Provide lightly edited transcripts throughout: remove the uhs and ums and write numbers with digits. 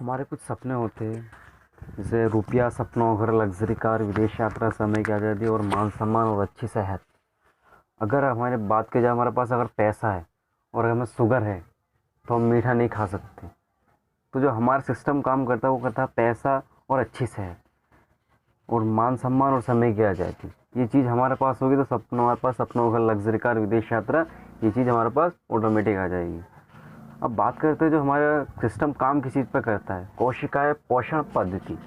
हमारे कुछ सपने होते हैं, जैसे रुपया, सपनों, घर, लग्जरी कार, विदेश यात्रा, समय की आज़ादी और मान सम्मान और अच्छी सेहत। अगर हमारे बात की जाए, हमारे पास अगर पैसा है और हमें शुगर है तो हम मीठा नहीं खा सकते। तो जो हमारा सिस्टम काम करता है वो करता है पैसा और अच्छी सेहत और मान सम्मान और समय की आज़ादी। ये चीज़ हमारे पास होगी तो सपनों, हमारे पास सपनों, घर, लग्जरी कार, विदेश यात्रा, ये चीज़ हमारे पास ऑटोमेटिक आ जाएगी। अब बात करते हैं जो हमारा सिस्टम काम किस चीज़ पर करता है, कोशिकाएं पोषण पद्धति।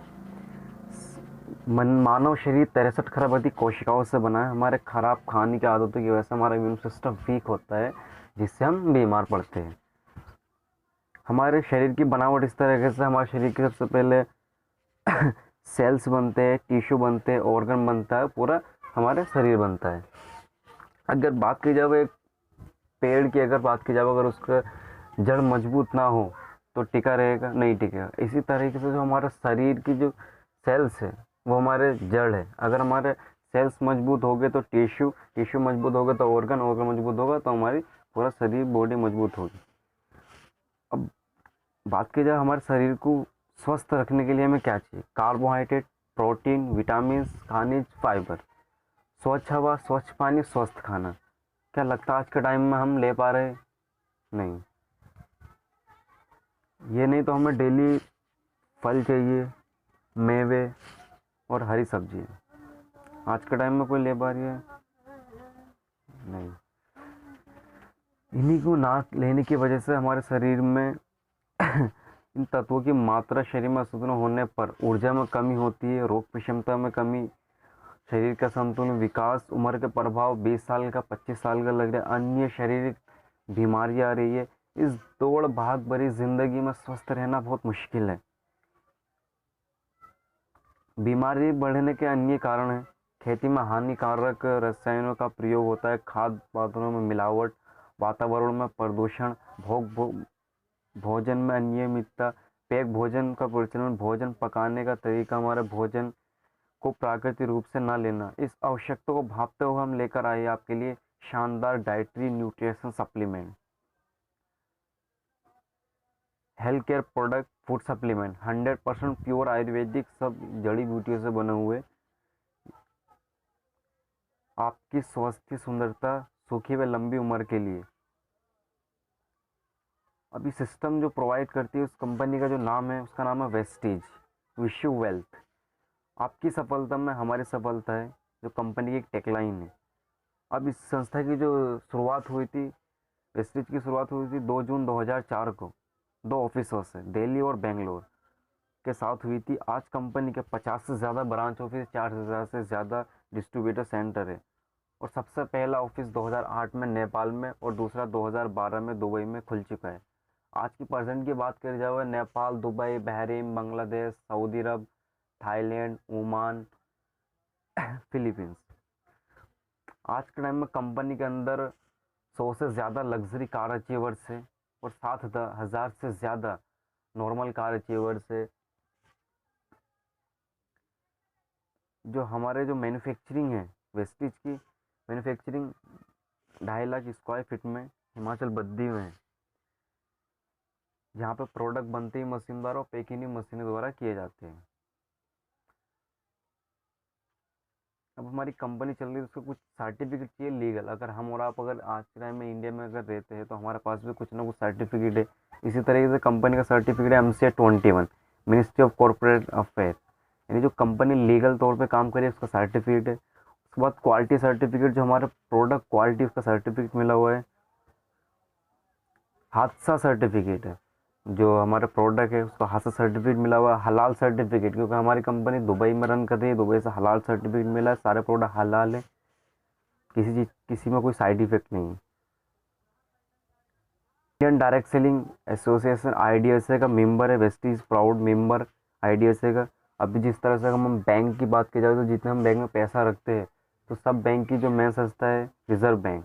मानव शरीर 63 खरब कोशिकाओं से बना है। हमारे खराब खाने की आदतों की वजह से हमारा इम्यून सिस्टम वीक होता है, जिससे हम बीमार पड़ते हैं। हमारे शरीर की बनावट इस तरीके से, हमारे शरीर के सबसे पहले सेल्स बनते हैं, टिश्यू बनते हैं, ऑर्गन बनता है, पूरा हमारे शरीर बनता है। अगर बात की जाए एक पेड़ की, अगर बात की जाए, अगर उसका जड़ मजबूत ना हो तो टिका रहेगा नहीं, टिकेगा। इसी तरीके से जो हमारा शरीर की जो सेल्स है वो हमारे जड़ है। अगर हमारे सेल्स मजबूत हो गए तो टिश्यू, टिश्यू मजबूत होगा तो ऑर्गन, ऑर्गन मजबूत होगा तो हमारी पूरा शरीर, बॉडी मजबूत होगी। अब बात की जाए हमारे शरीर को स्वस्थ रखने के लिए हमें क्या चाहिए, कार्बोहाइड्रेट, प्रोटीन, विटामिन, खनिज, फाइबर, स्वच्छ हवा, स्वच्छ पानी, स्वस्थ खाना। क्या लगता है आज के टाइम में हम ले पा रहे हैं? नहीं। ये नहीं तो हमें डेली फल चाहिए, मेवे और हरी सब्जी। आज के टाइम में कोई ले पा रही है? नहीं। इन्हीं को ना लेने की वजह से हमारे शरीर में इन तत्वों की मात्रा शरीर में असंतुलन होने पर ऊर्जा में कमी होती है, रोग क्षमता में कमी, शरीर का संतुलन, विकास, उम्र के प्रभाव, 20 साल का 25 साल का लग रहा है, अन्य शारीरिक बीमारियां आ रही है। इस दौड़ भाग भरी जिंदगी में स्वस्थ रहना बहुत मुश्किल है। बीमारी बढ़ने के अन्य कारण हैं, खेती में हानिकारक रसायनों का प्रयोग होता है, खाद्य पदार्थों में मिलावट, वातावरण में प्रदूषण, भोजन में अनियमितता, पैक भोजन का प्रचलन, भोजन पकाने का तरीका, हमारे भोजन को प्राकृतिक रूप से ना लेना। इस आवश्यकता को भांपते हुए हम लेकर आए आपके लिए शानदार dietary nutrition supplement, health care product, food supplement, 100% pure Ayurvedic, सब जड़ी बूटियों से बने हुए, आपकी स्वास्थ्य, सुंदरता, सुखी व लंबी उम्र के लिए। अभी सिस्टम जो प्रोवाइड करती है उस कंपनी का जो नाम है, उसका नाम है वेस्टीज, विश यू वेल्थ। आपकी सफलता में हमारी सफलता है, जो कंपनी की एक टेकलाइन है। अब इस संस्था की जो शुरुआत हुई थी, वेस्टीज की शुरुआत हुई थी 2 जून 2004 को, 2 ऑफिसों से, दिल्ली और बेंगलोर के साथ हुई थी। आज कंपनी के 50 से ज़्यादा ब्रांच ऑफिस, 4,000 से ज़्यादा डिस्ट्रीब्यूटर सेंटर है। और सबसे पहला ऑफिस 2008 में नेपाल में और दूसरा 2012 में दुबई में खुल चुका है। आज की परसेंट की बात करी जाए, Nepal, Dubai, Bahrain, Bangladesh, Saudi Arabia, Thailand, Oman, Philippines. आज के टाइम में कंपनी के अंदर 100 से ज़्यादा लग्जरी कार अचीवर्स है और 7,000 से ज़्यादा नॉर्मल कार अचीवर्स है। जो हमारे जो मैन्युफैक्चरिंग है, वेस्टीज की मैन्युफैक्चरिंग 2.5 लाख स्क्वायर फीट में हिमाचल बद्दी में है, जहाँ पे प्रोडक्ट बनते ही मशीन द्वारा और पैकिंग मशीनों द्वारा किए जाते हैं। अब हमारी कंपनी चल रही है, उसको कुछ सर्टिफिकेट चाहिए लीगल। अगर हम और आप अगर आज के टाइम में इंडिया में अगर रहते हैं तो हमारे पास भी कुछ ना कुछ सर्टिफिकेट है। इसी तरीके से कंपनी का सर्टिफिकेट है MCA 21, ministry of corporate affair, यानी जो कंपनी लीगल तौर पे काम करे उसका सर्टिफिकेट है। उसके बाद क्वालिटी सर्टिफिकेट, जो हमारे प्रोडक्ट क्वालिटी उसका सर्टिफिकेट मिला हुआ है। हादसा सर्टिफिकेट है, जो हमारा प्रोडक्ट है उसको हादसा सर्टिफिकेट मिला हुआ है। हलाल सर्टिफिकेट, क्योंकि हमारी कंपनी दुबई में रन कर रही है, दुबई से हलाल सर्टिफिकेट मिला है, सारे प्रोडक्ट हलाल है, किसी चीज किसी में कोई साइड इफेक्ट नहीं है। Indian direct selling association IDSA का मेंबर है, वेस्टीज प्राउड मेंबर IDSA का। अभी जिस तरह से हम बैंक की बात की जाए तो जितने हम बैंक में पैसा रखते हैं तो सब बैंक की जो मेन संस्था है रिजर्व बैंक,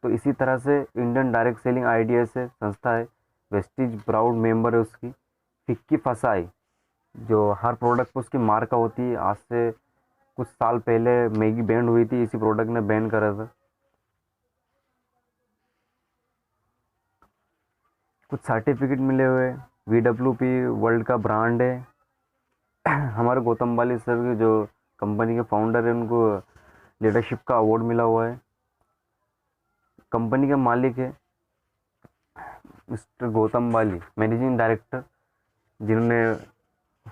तो इसी तरह से इंडियन डायरेक्ट सेलिंग IDSA संस्था है, वेस्टीज प्राउड मेंबर है उसकी। फिक्की फसाई, जो हर प्रोडक्ट पर उसकी मार्का होती है, आज से कुछ साल पहले मैगी बैंड हुई थी, इसी प्रोडक्ट ने बैन करा था। कुछ सर्टिफिकेट मिले हुए, VWP वर्ल्ड का ब्रांड है। हमारे गौतम वाली सर जो कंपनी के फाउंडर है, उनको लीडरशिप का अवार्ड मिला हुआ है। कंपनी के मालिक है मिस्टर गौतम वाली, मैनेजिंग डायरेक्टर, जिन्होंने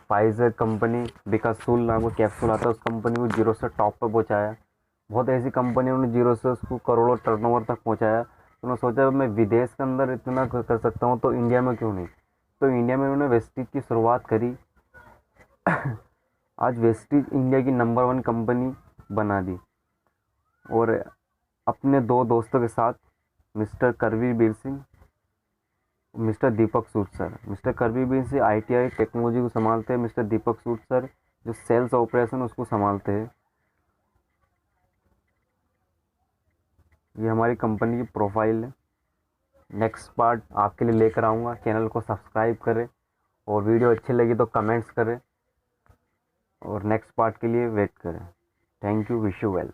फाइजर कंपनी, बिकासूल नाम का कैप्सूल आता है, उस कंपनी को जीरो से टॉप पर पहुंचाया। बहुत ऐसी कंपनियों ने जीरो से उसको करोड़ों टर्नओवर तक पहुंचाया। तो उन्होंने सोचा मैं विदेश के अंदर इतना कर सकता हूँ तो इंडिया में क्यों नहीं। तो इंडिया में उन्होंने वेस्टीज की शुरुआत करी। आज वेस्टीज इंडिया की नंबर 1 कंपनी बना दी। और अपने 2 दोस्तों के साथ, मिस्टर करवीर बीर सिंह, मिस्टर दीपक सूद sir. Mister Karveer Bir Singh ITI technology को संभालते हैं, मिस्टर दीपक सूद सर जो सेल्स ऑपरेशन उसको संभालते हैं। ये हमारी कंपनी की प्रोफाइल है। नेक्स्ट पार्ट आपके लिए लेकर आऊँगा। चैनल को सब्सक्राइब करें और वीडियो अच्छी लगी तो कमेंट्स करें और नेक्स्ट पार्ट के लिए वेट करें। Thank you, wish you well.